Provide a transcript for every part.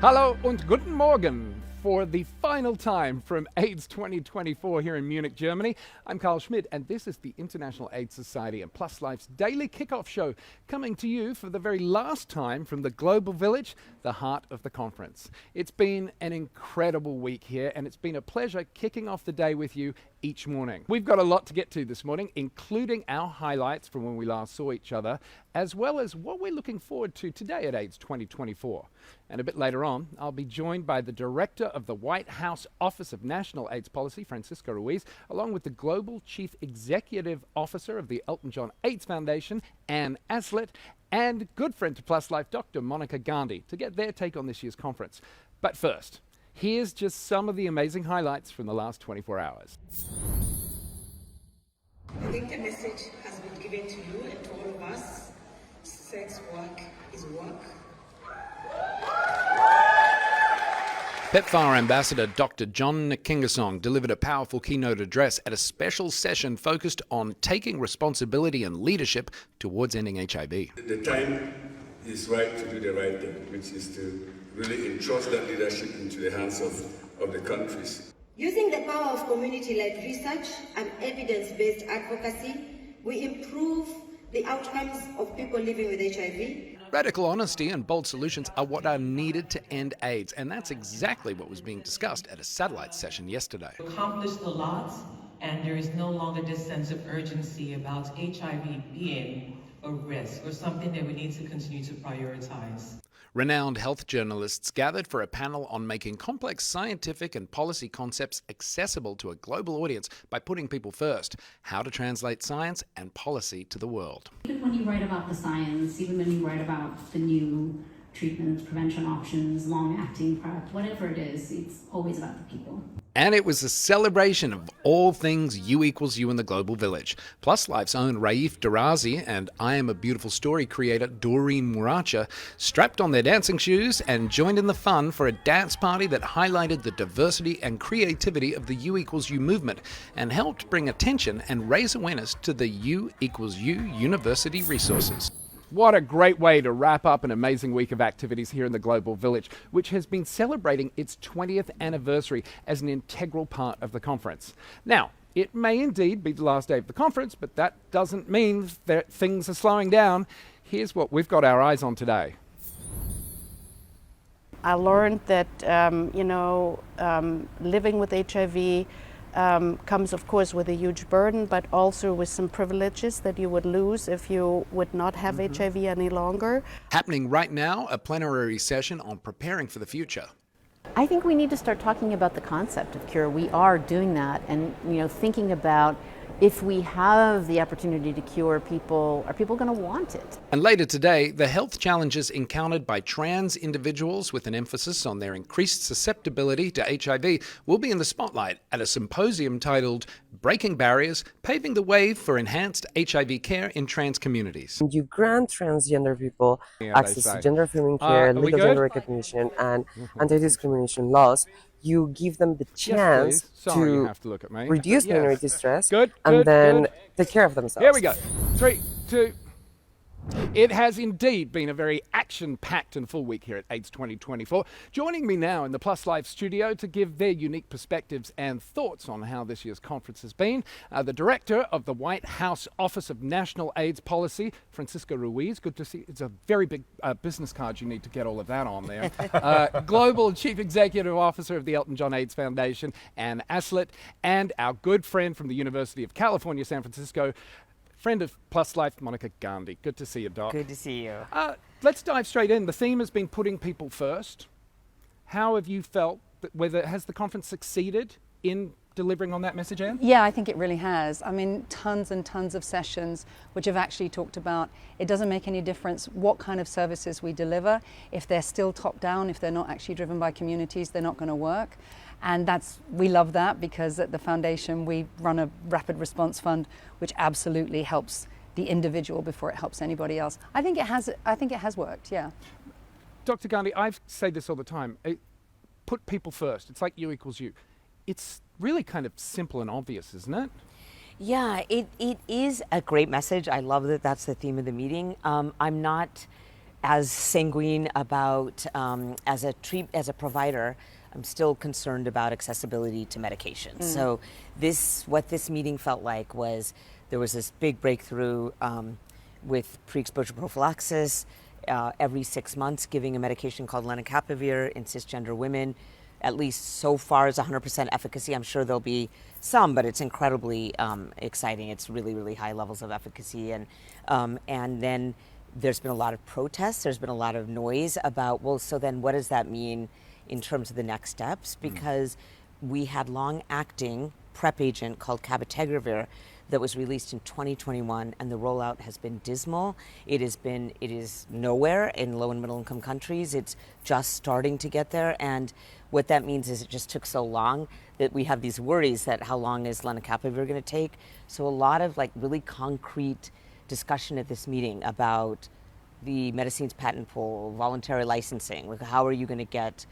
Hallo und guten Morgen for the final time from AIDS 2024 here in Munich, Germany. I'm Carl Schmidt, and this is the International AIDS Society and Plus Life's daily kickoff show, coming to you for the very last time from the Global Village, the heart of the conference. It's been an incredible week here, and it's been a pleasure kicking off the day with you each morning. We've got a lot to get to this morning, including our highlights from when we last saw each other, as well as what we're looking forward to today at AIDS 2024. And a bit later on, I'll be joined by the Director of the White House Office of National AIDS Policy, Francisco Ruiz, along with the Global Chief Executive Officer of the Elton John AIDS Foundation, Anne Aslett, and good friend to Plus Life, Dr. Monica Gandhi, to get their take on this year's conference. But first, here's just some of the amazing highlights from the last 24 hours. I think the message has been given to you and to all of us. Sex work is work. PEPFAR Ambassador Dr. John Nkingasong delivered a powerful keynote address at a special session focused on taking responsibility and leadership towards ending HIV. The time is right to do the right thing, which is to really entrust that leadership into the hands of the countries. Using the power of community-led research and evidence-based advocacy, we improve the outcomes of people living with HIV. Radical honesty and bold solutions are what are needed to end AIDS, and that's exactly what was being discussed at a satellite session yesterday. Accomplished a lot, and there is no longer this sense of urgency about HIV being a risk or something that we need to continue to prioritize. Renowned health journalists gathered for a panel on making complex scientific and policy concepts accessible to a global audience by putting people first, how to translate science and policy to the world. Even when you write about the science, even when you write about the new treatments, prevention options, long-acting PrEP, whatever it is, it's always about the people. And it was a celebration of all things U equals U in the Global Village. Plus Life's own Raif Darazi and I Am a Beautiful Story creator Doreen Muracha strapped on their dancing shoes and joined in the fun for a dance party that highlighted the diversity and creativity of the U equals U movement and helped bring attention and raise awareness to the U equals U university resources. What a great way to wrap up an amazing week of activities here in the Global Village, which has been celebrating its 20th anniversary as an integral part of the conference. Now, it may indeed be the last day of the conference, but that doesn't mean that things are slowing down. Here's what we've got our eyes on today. I learned that, living with HIV comes, of course, with a huge burden, but also with some privileges that you would lose if you would not have HIV any longer. Happening right now, a plenary session on preparing for the future. I think we need to start talking about the concept of cure. We are doing that, and thinking about if we have the opportunity to cure people, are people going to want it? And later today, the health challenges encountered by trans individuals with an emphasis on their increased susceptibility to HIV will be in the spotlight at a symposium titled Breaking Barriers, Paving the Way for Enhanced HIV Care in Trans Communities. You grant transgender people access to gender-affirming care, legal gender recognition, and anti-discrimination laws. You give them the chance to reduce minority stress and then take care of themselves. Here we go. 3, 2. It has indeed been a very action-packed and full week here at AIDS 2024. Joining me now in the Plus Life studio to give their unique perspectives and thoughts on how this year's conference has been, the Director of the White House Office of National AIDS Policy, Francisco Ruiz. Good to see you. It's a very big business card. You need to get all of that on there. Global Chief Executive Officer of the Elton John AIDS Foundation, Anne Aslett, and our good friend from the University of California, San Francisco, friend of Plus Life, Monica Gandhi. Good to see you, Doc. Good to see you. Let's dive straight in. The theme has been putting people first. How have you felt? Has the conference succeeded in delivering on that message, Anne? Yeah, I think it really has. I mean, tons and tons of sessions which have actually talked about it doesn't make any difference what kind of services we deliver. If they're still top down, if they're not actually driven by communities, they're not going to work. And we love that, because at the foundation we run a rapid response fund which absolutely helps the individual before it helps anybody else. I think it has worked, yeah. Dr. Gandhi, I say this all the time. Put people first. It's like U equals U. It's really kind of simple and obvious, isn't it? Yeah, it is a great message. I love that that's the theme of the meeting. I'm not as sanguine about, as a provider, I'm still concerned about accessibility to medication. So what this meeting felt like was there was this big breakthrough with pre-exposure prophylaxis, every 6 months giving a medication called lenacapavir in cisgender women. At least so far is 100% efficacy. I'm sure there'll be some, but it's incredibly exciting. It's really, really high levels of efficacy. And then there's been a lot of protests. There's been a lot of noise about, well, so then what does that mean in terms of the next steps? Because we had long-acting PrEP agent called cabotegravir that was released in 2021, and the rollout has been dismal. It is nowhere in low and middle income countries. It's just starting to get there, and what that means is it just took so long that we have these worries that how long is lenacapavir going to take. So a lot of like really concrete discussion at this meeting about the medicines patent pool, voluntary licensing, like how are you going to get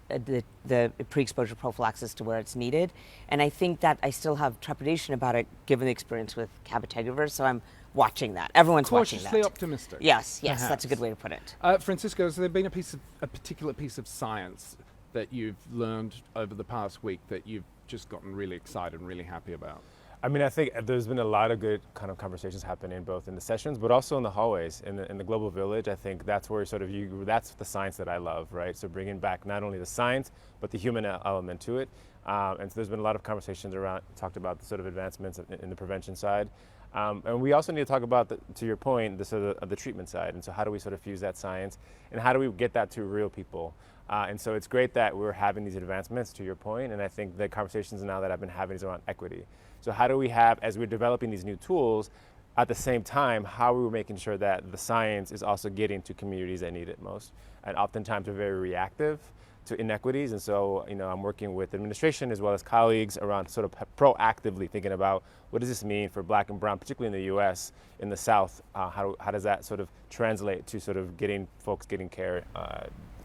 the pre-exposure prophylaxis to where it's needed. And I think that I still have trepidation about it given the experience with cabotegravir, so I'm watching that. Everyone's watching that. Cautiously optimistic. Yes, perhaps. that's a good way to put it. Francisco, has there been a particular piece of science that you've learned over the past week that you've just gotten really excited and really happy about? I mean, I think there's been a lot of good kind of conversations happening both in the sessions, but also in the hallways, in the global village. I think that's where that's the science that I love, right? So bringing back not only the science, but the human element to it. And so there's been a lot of conversations talked about the sort of advancements in the prevention side. And we also need to talk about, to your point, the sort of the treatment side. And so how do we sort of fuse that science and how do we get that to real people? And so it's great that we're having these advancements, to your point, and I think the conversations now that I've been having is around equity. So how do we have, as we're developing these new tools, at the same time, how are we making sure that the science is also getting to communities that need it most? And oftentimes we're very reactive to inequities, and so I'm working with administration as well as colleagues around sort of proactively thinking about what does this mean for Black and Brown, particularly in the U.S., in the South. How does that sort of translate to sort of getting folks getting care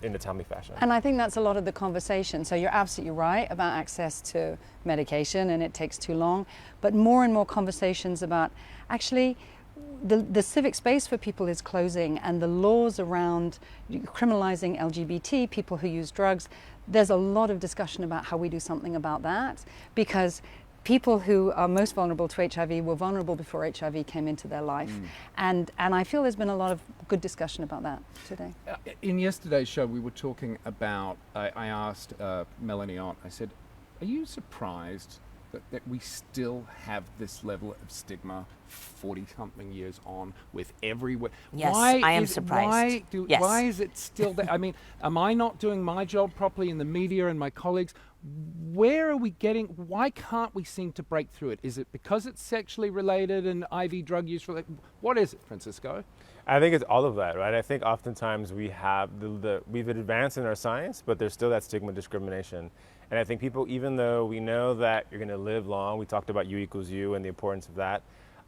in a timely fashion? And I think that's a lot of the conversation. So you're absolutely right about access to medication, and it takes too long. But more and more conversations about actually the civic space for people is closing, and the laws around criminalizing LGBT, people who use drugs, there's a lot of discussion about how we do something about that, because people who are most vulnerable to HIV were vulnerable before HIV came into their life. And I feel there's been a lot of good discussion about that today. In yesterday's show, we were talking about, I asked Melanie Ott, I said, are you surprised that we still have this level of stigma 40-something years on with everywhere? Yes, I am surprised. Why is it still there? I mean, am I not doing my job properly in the media and my colleagues? Where are we getting, why can't we seem to break through it? Is it because it's sexually related and IV drug use related? What is it, Francisco? I think it's all of that, right? I think oftentimes we have we've advanced in our science, but there's still that stigma discrimination. And I think people, even though we know that you're going to live long, we talked about U equals U and the importance of that,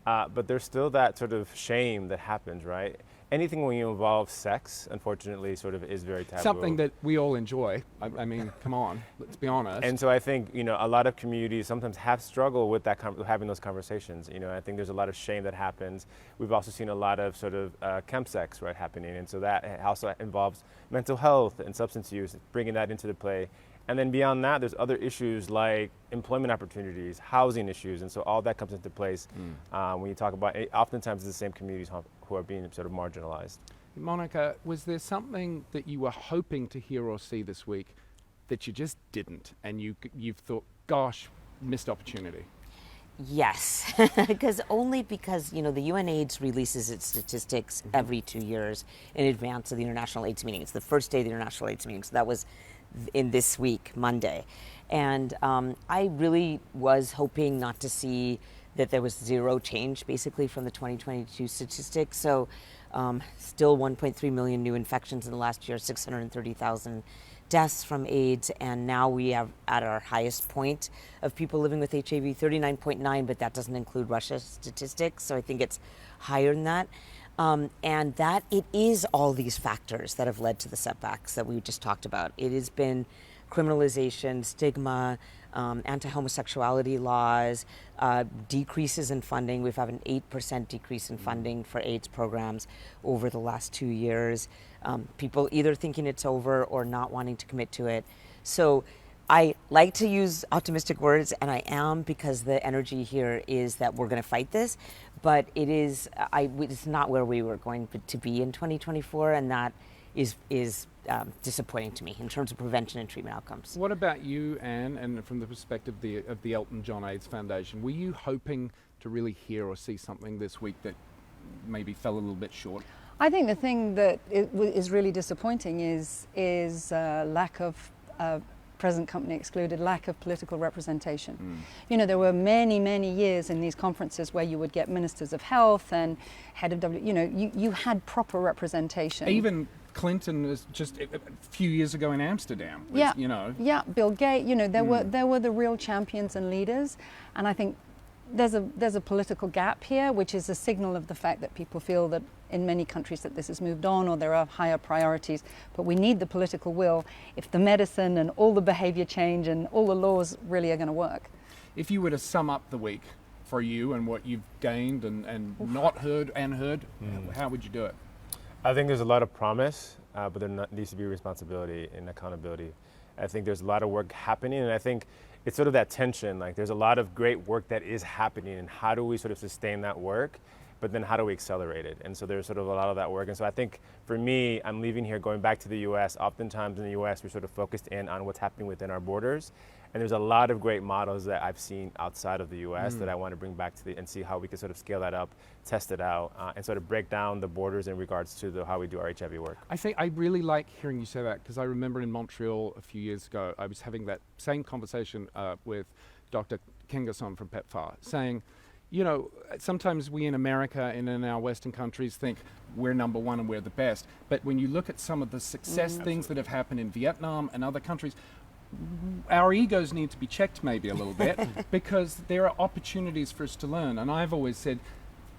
but there's still that sort of shame that happens, right? Anything when you involve sex, unfortunately, sort of is very taboo. Something that we all enjoy. I mean, come on, let's be honest. And so I think, a lot of communities sometimes have struggled with that, having those conversations. I think there's a lot of shame that happens. We've also seen a lot of sort of chemsex, right, happening. And so that also involves mental health and substance use, bringing that into the play. And then beyond that, there's other issues like employment opportunities, housing issues, and so all that comes into place when you talk about, oftentimes it's the same communities who are being sort of marginalized. Monica, was there something that you were hoping to hear or see this week that you just didn't, and you've thought, gosh, missed opportunity? Yes, because the UNAIDS releases its statistics every 2 years in advance of the International AIDS meeting. It's the first day of the International AIDS meeting, so that was in this week, Monday. And I really was hoping not to see that there was zero change basically from the 2022 statistics. So still 1.3 million new infections in the last year, 630,000 deaths from AIDS, and now we are at our highest point of people living with HIV, 39.9, but that doesn't include Russia's statistics, so I think it's higher than that. And that it is all these factors that have led to the setbacks that we just talked about. It has been criminalization, stigma, anti-homosexuality laws, decreases in funding. We've had an 8% decrease in funding for AIDS programs over the last 2 years. People either thinking it's over or not wanting to commit to it. So I like to use optimistic words, and I am, because the energy here is that we're going to fight this, but it's not where we were going to be in 2024, and that is disappointing to me in terms of prevention and treatment outcomes. What about you, Anne, and from the perspective of the Elton John AIDS Foundation, were you hoping to really hear or see something this week that maybe fell a little bit short? I think the thing that is really disappointing is lack of present company excluded, lack of political representation. You know, there were many years in these conferences where you would get ministers of health and head of you had proper representation. Even Clinton was just a few years ago in Amsterdam. Yeah, you know. Yeah, Bill Gates. You know, there were the real champions and leaders, and I think there's a political gap here, which is a signal of the fact that people feel that in many countries that this has moved on, or there are higher priorities. But we need the political will if the medicine and all the behavior change and all the laws really are going to work. If you were to sum up the week for you and what you've gained and not heard and heard, how would you do it? I think there's a lot of promise, but there needs to be responsibility and accountability. I think there's a lot of work happening, and I think it's sort of that tension. Like, there's a lot of great work that is happening, and how do we sort of sustain that work? But then how do we accelerate it? And so there's sort of a lot of that work. And so I think for me, I'm leaving here, going back to the US. Oftentimes in the US, we're sort of focused in on what's happening within our borders. And there's a lot of great models that I've seen outside of the US that I want to bring back to and see how we can sort of scale that up, test it out, and sort of break down the borders in regards to how we do our HIV work. I think I really like hearing you say that, because I remember in Montreal a few years ago, I was having that same conversation with Dr. Kingerson from PEPFAR, saying, you know, sometimes we in America and in our Western countries think we're number one and we're the best. But when you look at some of the success things that have happened in Vietnam and other countries, our egos need to be checked maybe a little bit, because there are opportunities for us to learn. And I've always said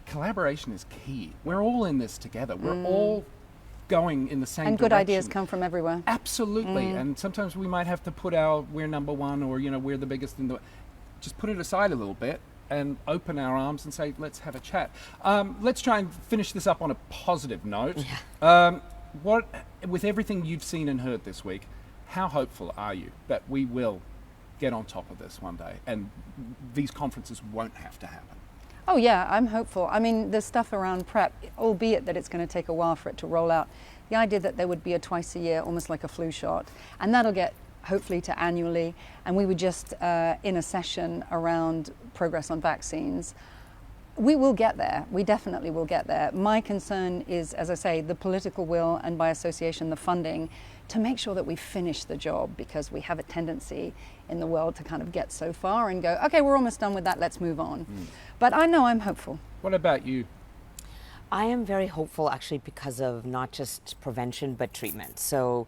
collaboration is key. We're all in this together. We're all going in the same direction. And good ideas come from everywhere. Absolutely. And sometimes we might have to put we're number one, or, you know, we're the biggest in the... Just put it aside a little bit and open our arms and say, let's have a chat. Let's try and finish this up on a positive note. With everything you've seen and heard this week, how hopeful are you that we will get on top of this one day and these conferences won't have to happen? Oh yeah, I'm hopeful. I mean, the stuff around PrEP, albeit that it's going to take a while for it to roll out, the idea that there would be a twice a year, almost like a flu shot, and that'll get hopefully to annually, and we were just in a session around progress on vaccines. We will get there. We definitely will get there. My concern is, as I say, the political will, and by association the funding, to make sure that we finish the job, because we have a tendency in the world to kind of get so far and go, okay, we're almost done with that, let's move on. But I know I'm hopeful. What about you? I am very hopeful, actually, because of not just prevention but treatment. So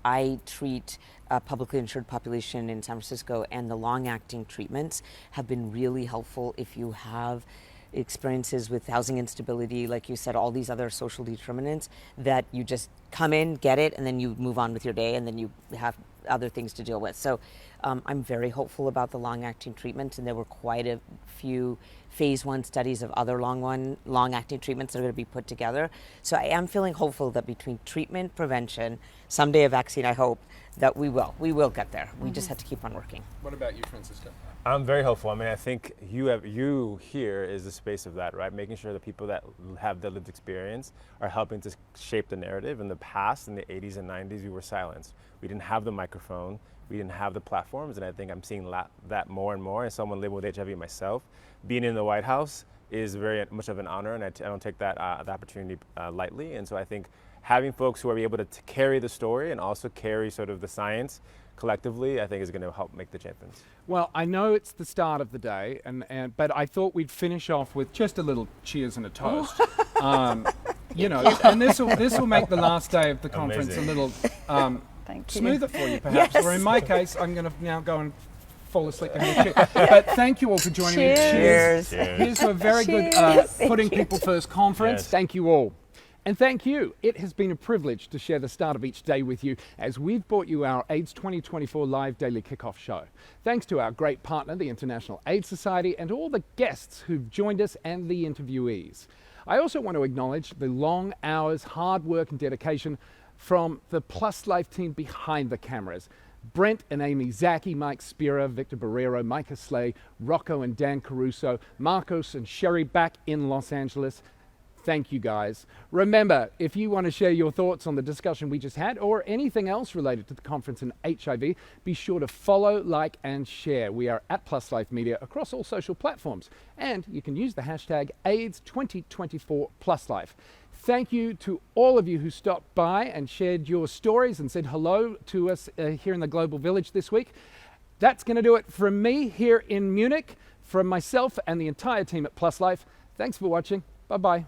I treat a publicly insured population in San Francisco, and the long-acting treatments have been really helpful if you have experiences with housing instability, like you said, all these other social determinants, that you just come in, get it, and then you move on with your day, and then you have other things to deal with. So I'm very hopeful about the long-acting treatments, and there were quite a few phase 1 studies of other long-acting treatments that are going to be put together. So I am feeling hopeful that between treatment, prevention, someday a vaccine, I hope, that we will get there. We just have to keep on working. What about you, Francisco? I'm very hopeful. I mean, I think you here is the space of that, right? Making sure that people that have the lived experience are helping to shape the narrative. In the past, in the 80s and 90s, we were silenced. We didn't have the microphone. We didn't have the platforms, and I think I'm seeing that more and more. As someone living with HIV myself, being in the White House is very much of an honor, and I don't take that opportunity lightly. And so I think having folks who are able to carry the story and also carry sort of the science collectively, I think is going to help make the champions. Well, I know it's the start of the day, but I thought we'd finish off with just a little cheers and a toast. You know, and this will make the last day of the conference a little smoother for you, perhaps. Yes. Or in my case, I'm going to now go and fall asleep and have a cheer. But thank you all for joining me. Cheers. Here's to a very good Putting People First conference. Yes. Thank you all. And thank you. It has been a privilege to share the start of each day with you as we've brought you our AIDS 2024 live daily kickoff show. Thanks to our great partner, the International AIDS Society, and all the guests who've joined us and the interviewees. I also want to acknowledge the long hours, hard work and dedication from the Plus Life team behind the cameras. Brent and Amy Zaki, Mike Spira, Victor Barrero, Micah Slay, Rocco and Dan Caruso, Marcos and Sherry back in Los Angeles. Thank you guys. Remember, if you want to share your thoughts on the discussion we just had or anything else related to the conference and HIV, be sure to follow, like, and share. We are at Plus Life Media across all social platforms. And you can use the hashtag AIDS2024PlusLife. Thank you to all of you who stopped by and shared your stories and said hello to us here in the Global Village this week. That's going to do it from me here in Munich, from myself and the entire team at Plus Life. Thanks for watching. Bye-bye.